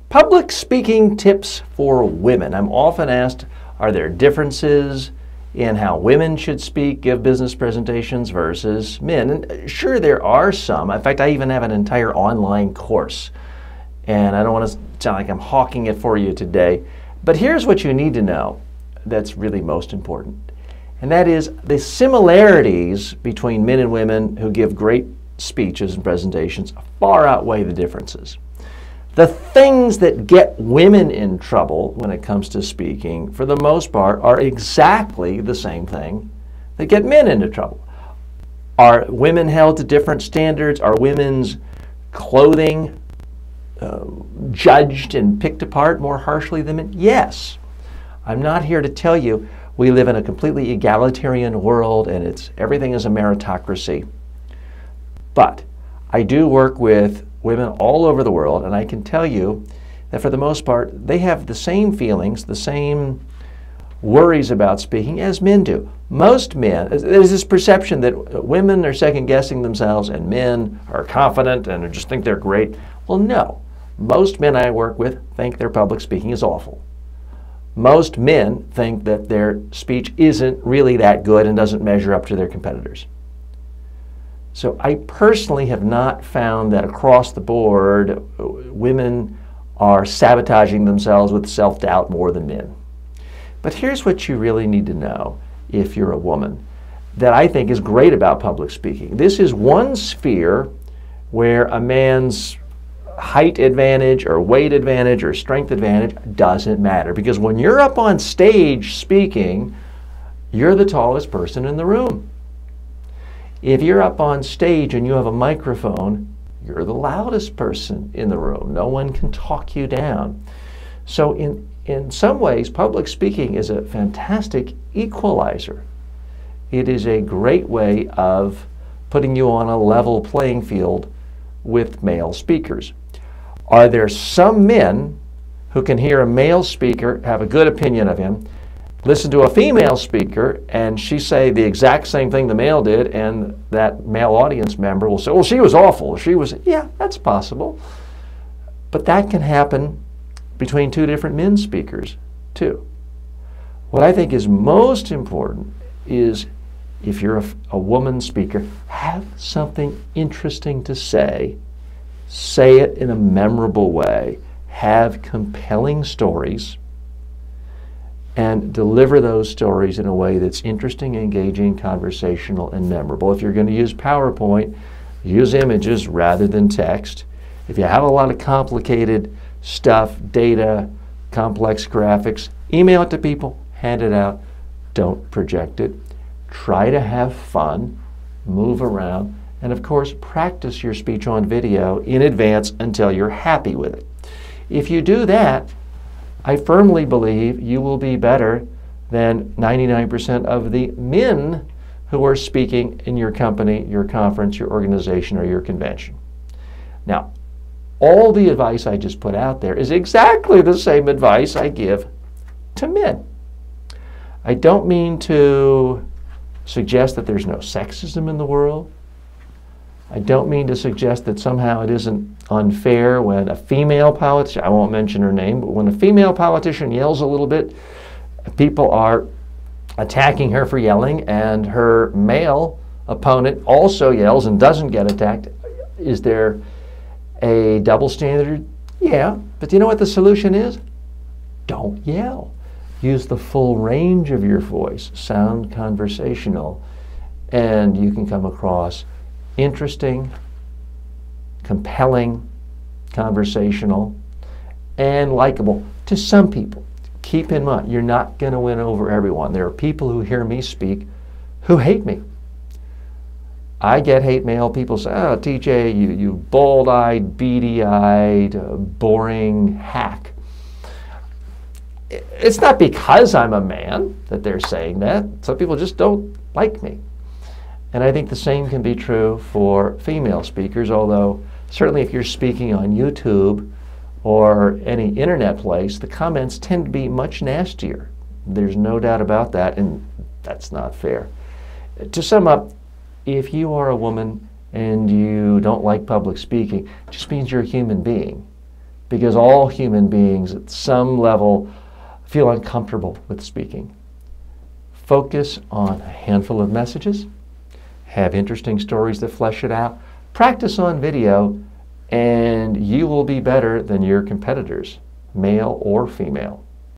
Public speaking tips for women. I'm often asked, are there differences in how women should speak, give business presentations versus men? And sure, there are some. In fact, I even have an entire online course. And I don't want to sound like I'm hawking it for you today. But here's what you need to know that's really most important. And that is the similarities between men and women who give great speeches and presentations far outweigh the differences. The things that get women in trouble when it comes to speaking, for the most part, are exactly the same thing that get men into trouble. Are women held to different standards? Are women's clothing judged and picked apart more harshly than men? Yes. I'm not here to tell you we live in a completely egalitarian world and everything is a meritocracy. But I do work with women all over the world, and I can tell you that for the most part, they have the same feelings, the same worries about speaking as men do. Most men, there's this perception that women are second-guessing themselves and men are confident and just think they're great. Well, no. Most men I work with think their public speaking is awful. Most men think that their speech isn't really that good and doesn't measure up to their competitors. So I personally have not found that across the board women are sabotaging themselves with self-doubt more than men. But here's what you really need to know if you're a woman that I think is great about public speaking. This is one sphere where a man's height advantage or weight advantage or strength advantage doesn't matter, because when you're up on stage speaking, you're the tallest person in the room. If you're up on stage and you have a microphone, you're the loudest person in the room. No one can talk you down. So in some ways, public speaking is a fantastic equalizer. It is a great way of putting you on a level playing field with male speakers. Are there some men who can hear a male speaker, have a good opinion of him, listen to a female speaker, and she say the exact same thing the male did, and that male audience member will say, well, she was awful. She was, yeah, that's possible. But that can happen between two different men speakers, too. What I think is most important is if you're a woman speaker, have something interesting to say it in a memorable way, have compelling stories, and deliver those stories in a way that's interesting, engaging, conversational, and memorable. If you're going to use PowerPoint, use images rather than text. If you have a lot of complicated stuff, data, complex graphics, email it to people, hand it out, don't project it. Try to have fun, move around, and of course, practice your speech on video in advance until you're happy with it. If you do that, I firmly believe you will be better than 99% of the men who are speaking in your company, your conference, your organization, or your convention. Now, all the advice I just put out there is exactly the same advice I give to men. I don't mean to suggest that there's no sexism in the world. I don't mean to suggest that somehow it isn't unfair when a female politician, I won't mention her name, but when a female politician yells a little bit, people are attacking her for yelling, and her male opponent also yells and doesn't get attacked. Is there a double standard? Yeah, but do you know what the solution is? Don't yell. Use the full range of your voice, sound conversational, and you can come across interesting, compelling, conversational, and likable to some people. Keep in mind, you're not going to win over everyone. There are people who hear me speak who hate me. I get hate mail. People say, oh, TJ, you bald-eyed, beady-eyed, boring hack. It's not because I'm a man that they're saying that. Some people just don't like me. And I think the same can be true for female speakers, although certainly if you're speaking on YouTube or any internet place, the comments tend to be much nastier. There's no doubt about that, and that's not fair. To sum up, if you are a woman and you don't like public speaking, it just means you're a human being. because all human beings at some level feel uncomfortable with speaking. Focus on a handful of messages, have interesting stories that flesh it out, practice on video, and you will be better than your competitors, male or female.